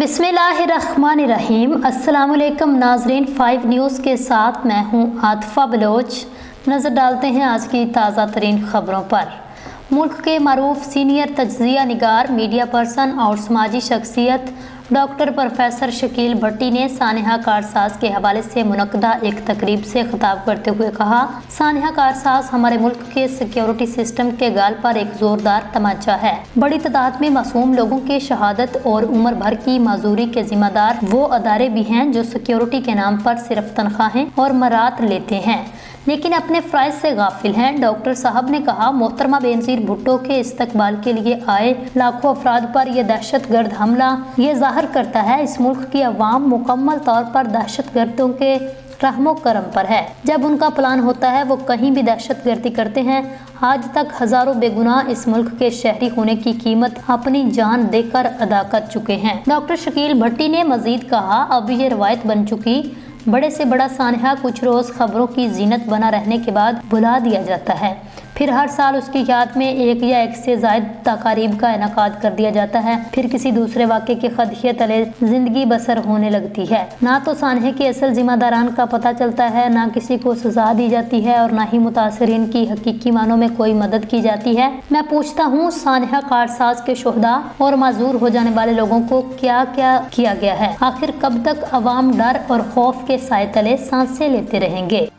बिस्मिल्लाहिर्रहमानिर्रहीम। अस्सलाम वालेकुम नाजरीन, 5 न्यूज़ के साथ मैं हूं आतिफा बलोच। नज़र डालते हैं आज की ताज़ा तरीन खबरों पर। मुल्क के मरूफ सीनियर तज्ज़िया निगार, मीडिया पर्सन और समाजी शख्सियत डॉक्टर प्रोफेसर शकील भट्टी ने सानिया कारसाज के हवाले से मुनक्कदा एक तकरीब से खिताब करते हुए कहा, सानिया कारसाज हमारे मुल्क के सिक्योरिटी सिस्टम के गाल पर एक जोरदार तमाचा है। बड़ी तादाद में मासूम लोगों के शहादत और उम्र भर की माजूरी के जिम्मेदार वो अदारे भी हैं जो सिक्योरिटी के नाम पर सिर्फ तनख्वाहें और मरात लेते हैं, लेकिन अपने फ़राइज़ से गाफिल हैं। डॉक्टर साहब ने कहा, मोहतरमा बेनज़ीर भुट्टो के इस्तकबाल के लिए आए लाखों अफराद पर यह दहशतगर्द हमला ये ज़ाहिर करता है इस मुल्क की अवाम मुकम्मल तौर पर दहशतगर्दों के रहमो करम पर है। जब उनका प्लान होता है वो कहीं भी दहशतगर्दी करते हैं। आज तक हजारों बेगुनाह इस मुल्क के शहरी होने की कीमत अपनी जान देकर अदा कर चुके हैं। डॉक्टर शकील भट्टी ने मजीद कहा, अब ये रवायत बन चुकी, बड़े से बड़ा सानिया कुछ रोज खबरों की जीनत बना रहने के बाद भुला दिया जाता है, फिर हर साल उसकी याद में एक या एक से ज़ायद तकारीब का इनेकाद कर दिया जाता है, फिर किसी दूसरे वाक़े के खदशे तले जिंदगी बसर होने लगती है। ना तो सानिया के असल जिम्मेदारान का पता चलता है, ना किसी को सजा दी जाती है और ना ही मुतासरीन की हकीकी मानों में कोई मदद की जाती है। मैं पूछता हूँ, सानिया कारसाज के शुहदा और माजूर हो जाने वाले लोगों को क्या क्या किया गया है? आखिर कब तक अवाम डर और खौफ के साए तले सांसें लेते रहेंगे?